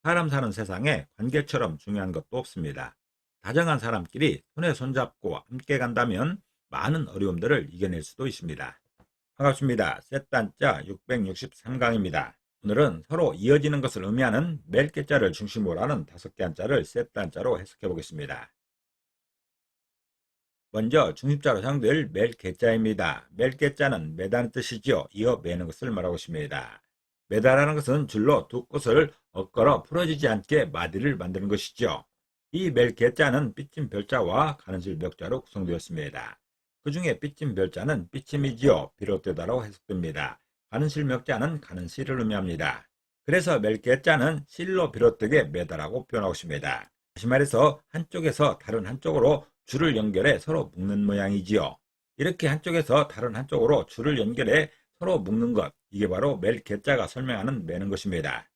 사람 사는 세상에 관계처럼 중요한 것도 없습니다. 다정한 사람끼리 손에 손잡고 함께 간다면 많은 어려움들을 이겨낼 수도 있습니다. 반갑습니다. 셋단자 663강입니다. 오늘은 서로 이어지는 것을 의미하는 멜개자를 중심으로 하는 5개 한자를 셋단자로 해석해 보겠습니다. 먼저 중심자로 사용될 멜개자입니다. 멜개자는 매다는 뜻이지요. 이어 매는 것을 말하고 있습니다. 매다라는 것은 줄로 두 꽃을 엇걸어 풀어지지 않게 마디를 만드는 것이죠. 이 멜개자는 삐침 별자와 가는실 멱자로 구성되었습니다. 그 중에 삐침 별자는 삐침이지요. 비롯되다라고 해석됩니다. 가는실 멱자는 가는 실을 의미합니다. 그래서 멜개자는 실로 비롯되게 매다라고 표현하고 있습니다. 다시 말해서 한쪽에서 다른 한쪽으로 줄을 연결해 서로 묶는 모양이지요. 이렇게 한쪽에서 다른 한쪽으로 줄을 연결해 서로 묶는 것, 이게 바로 멜개자가 설명하는 매는 것입니다.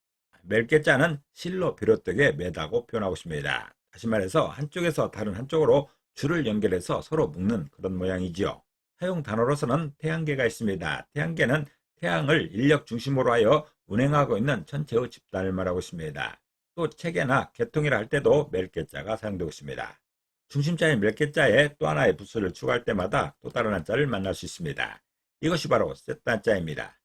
멜개자는 실로 비롯되게 매다고 표현하고 있습니다. 다시 말해서 한쪽에서 다른 한쪽으로 줄을 연결해서 서로 묶는 그런 모양이지요. 사용 단어로서는 태양계가 있습니다. 태양계는 태양을 인력 중심으로 하여 운행하고 있는 천체의 집단을 말하고 있습니다. 또 체계나 개통이라 할 때도 멜개자가 사용되고 있습니다. 중심자인 멜개자에 또 하나의 부수를 추가할 때마다 또 다른 한자를 만날 수 있습니다. 이것이 바로 셋단자입니다.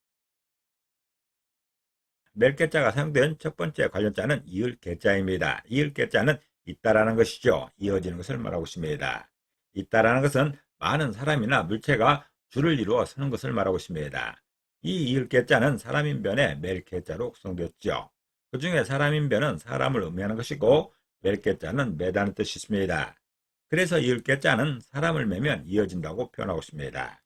멜개자가 사용된 첫 번째 관련자는 이을개자입니다. 이을개자는 있다라는 것이죠. 이어지는 것을 말하고 있습니다. 있다라는 것은 많은 사람이나 물체가 줄을 이루어 서는 것을 말하고 있습니다. 이 이을개자는 사람인변의 멜개자로 구성되었죠. 그 중에 사람인변은 사람을 의미하는 것이고 멜개자는 매다는 뜻이 있습니다. 그래서 이을개자는 사람을 매면 이어진다고 표현하고 있습니다.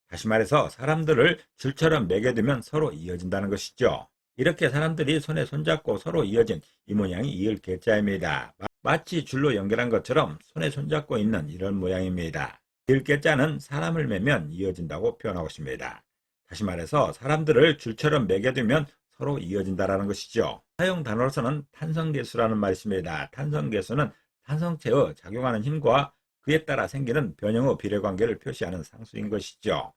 다시 말해서 사람들을 줄처럼 매겨두면 서로 이어진다는 것이죠. 이렇게 사람들이 손에 손잡고 서로 이어진 이 모양이 이을개자입니다. 마치 줄로 연결한 것처럼 손에 손잡고 있는 이런 모양입니다. 이을개자는 사람을 매면 이어진다고 표현하고 있습니다. 다시 말해서 사람들을 줄처럼 매겨두면 서로 이어진다는 것이죠. 사용 단어로서는 탄성계수라는 말이 있습니다. 탄성계수는 탄성체의 작용하는 힘과 그에 따라 생기는 변형의 비례관계를 표시하는 상수인 것이죠.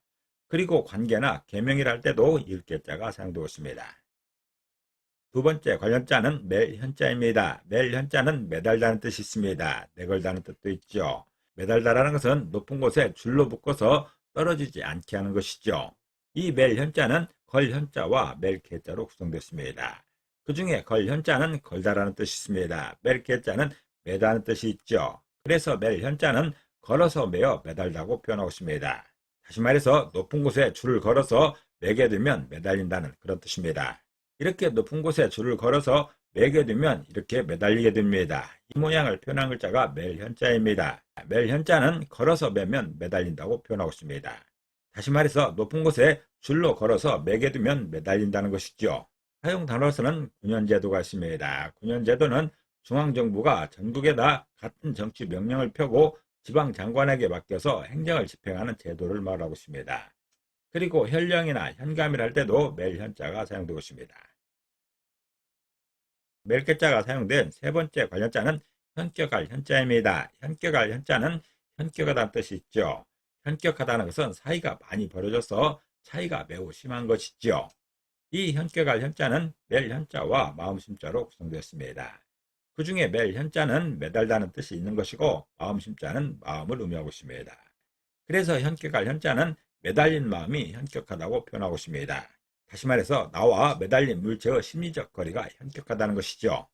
그리고 관계나 계명이라 할 때도 이을개자가 사용되고 있습니다. 두 번째 관련자는 멜현자입니다. 멜현자는 매달다는 뜻이 있습니다. 내걸다는 뜻도 있죠. 매달다라는 것은 높은 곳에 줄로 묶어서 떨어지지 않게 하는 것이죠. 이 멜현자는 걸현자와 멜개자로 구성됐습니다. 그 중에 걸현자는 걸다라는 뜻이 있습니다. 멜개자는 매다는 뜻이 있죠. 그래서 멜현자는 걸어서 매어 매달다고 표현하고 있습니다. 다시 말해서 높은 곳에 줄을 걸어서 매게 되면 매달린다는 그런 뜻입니다. 이렇게 높은 곳에 줄을 걸어서 매게 되면 이렇게 매달리게 됩니다. 이 모양을 표현한 글자가 멜현자입니다. 멜현자는 걸어서 매면 매달린다고 표현하고 있습니다. 다시 말해서 높은 곳에 줄로 걸어서 매게 되면 매달린다는 것이죠. 사용 단어로서는 군현제도가 있습니다. 군현제도는 중앙정부가 전국에다 같은 정치 명령을 펴고 지방장관에게 맡겨서 행정을 집행하는 제도를 말하고 있습니다. 그리고 현령이나 현감이라 할 때도 멜현자가 사용되고 있습니다. 멜개자가 사용된 세 번째 관련자는 현격할 현자입니다. 현격할 현자는 현격하다는 뜻이 있죠. 현격하다는 것은 사이가 많이 벌어져서 차이가 매우 심한 것이죠. 이 현격할 현자는 멜현자와 마음심자로 구성되었습니다. 그 중에 멜현자는 매달다는 뜻이 있는 것이고 마음심자는 마음을 의미하고 있습니다. 그래서 현격할 현자는 매달린 마음이 현격하다고 표현하고 있습니다. 다시 말해서 나와 매달린 물체의 심리적 거리가 현격하다는 것이죠.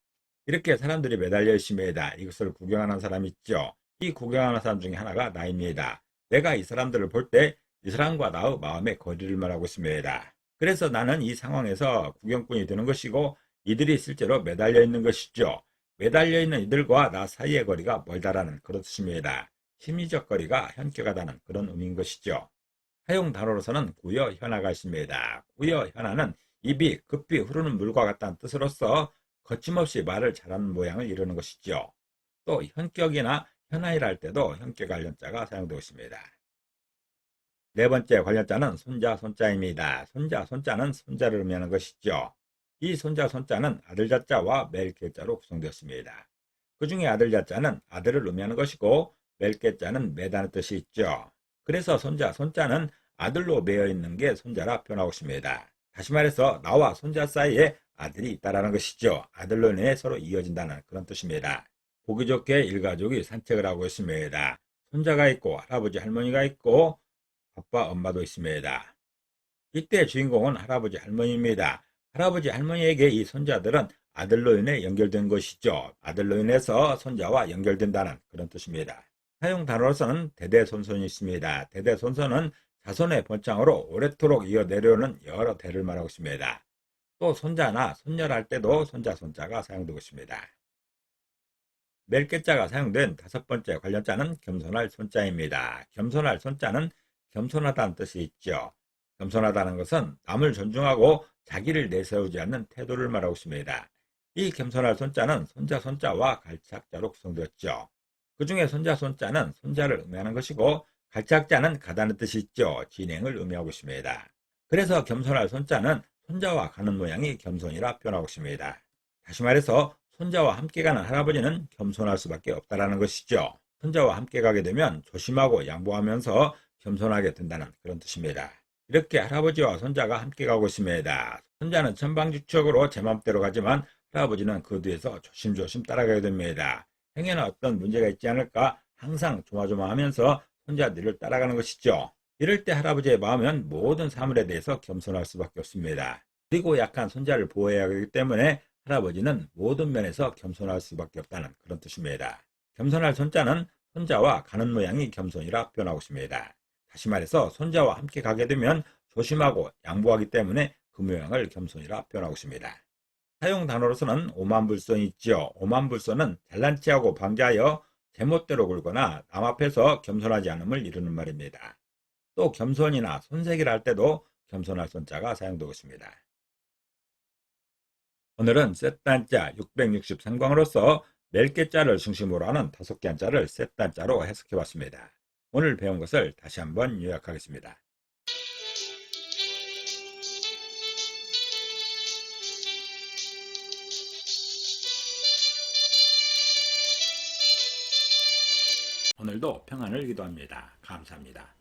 이렇게 사람들이 매달려 있습니다. 이것을 구경하는 사람이 있죠. 이 구경하는 사람 중에 하나가 나입니다. 내가 이 사람들을 볼 때 이 사람과 나의 마음의 거리를 말하고 있습니다. 그래서 나는 이 상황에서 구경꾼이 되는 것이고 이들이 실제로 매달려 있는 것이죠. 매달려 있는 이들과 나 사이의 거리가 멀다라는 그런 뜻입니다. 심리적 거리가 현격하다는 그런 의미인 것이죠. 사용 단어로서는 구여 현하가 있습니다. 구여 현하는 입이 급히 흐르는 물과 같다는 뜻으로서 거침없이 말을 잘하는 모양을 이루는 것이죠. 또 현격이나 현하이라 할 때도 현격 관련자가 사용되고 있습니다. 네 번째 관련자는 손자 손자입니다. 손자 손자는 손자를 의미하는 것이죠. 이 손자 손자는 아들자자와 멜개자로 구성되었습니다. 그 중에 아들자자는 아들을 의미하는 것이고 멜개자는 매다는 뜻이 있죠. 그래서 손자 손자는 아들로 매여 있는 게 손자라 표현하고 있습니다. 다시 말해서 나와 손자 사이에 아들이 있다라는 것이죠. 아들로 인해 서로 이어진다는 그런 뜻입니다. 보기 좋게 일가족이 산책을 하고 있습니다. 손자가 있고 할아버지 할머니가 있고 아빠 엄마도 있습니다. 이때 주인공은 할아버지 할머니입니다. 할아버지 할머니에게 이 손자들은 아들로 인해 연결된 것이죠. 아들로 인해서 손자와 연결된다는 그런 뜻입니다. 사용 단어로서는 대대손손이 있습니다. 대대손손은 자손의 번창으로 오래도록 이어 내려오는 여러 대를 말하고 있습니다. 또 손자나 손녀를 할 때도 손자 손자가 사용되고 있습니다. 멜개자가 사용된 다섯 번째 관련자는 겸손할 손자입니다. 겸손할 손자는 겸손하다는 뜻이 있죠. 겸손하다는 것은 남을 존중하고 자기를 내세우지 않는 태도를 말하고 있습니다. 이 겸손할 손자는 손자 손자와 갈착자로 구성되었죠. 그 중에 손자 손자는 손자를 의미하는 것이고 갈착자는 가다는 뜻이 있죠. 진행을 의미하고 있습니다. 그래서 겸손할 손자는 손자와 가는 모양이 겸손이라 표현하고 있습니다. 다시 말해서 손자와 함께 가는 할아버지는 겸손할 수밖에 없다는 것이죠. 손자와 함께 가게 되면 조심하고 양보하면서 겸손하게 된다는 그런 뜻입니다. 이렇게 할아버지와 손자가 함께 가고 있습니다. 손자는 천방지축으로 제 맘대로 가지만 할아버지는 그 뒤에서 조심조심 따라가게 됩니다. 행여나 어떤 문제가 있지 않을까 항상 조마조마하면서 손자 뒤를 따라가는 것이죠. 이럴 때 할아버지의 마음은 모든 사물에 대해서 겸손할 수밖에 없습니다. 그리고 약한 손자를 보호해야 하기 때문에 할아버지는 모든 면에서 겸손할 수밖에 없다는 그런 뜻입니다. 겸손할 손자는 손자와 가는 모양이 겸손이라 표현하고 있습니다. 다시 말해서 손자와 함께 가게 되면 조심하고 양보하기 때문에 그 모양을 겸손이라 표현하고 있습니다. 사용 단어로서는 오만불손이 있죠. 오만불손은 잘난 체하고 방자하여 제멋대로 굴거나 남 앞에서 겸손하지 않음을 이루는 말입니다. 또 겸손이나 손색이라 할 때도 겸손할 손자가 사용되고 있습니다. 오늘은 셋단자 663광으로서 멜개자를 중심으로 하는 5개 한자를 셋단자로 해석해 봤습니다. 오늘 배운 것을 다시 한번 요약하겠습니다. 오늘도 평안을 기도합니다. 감사합니다.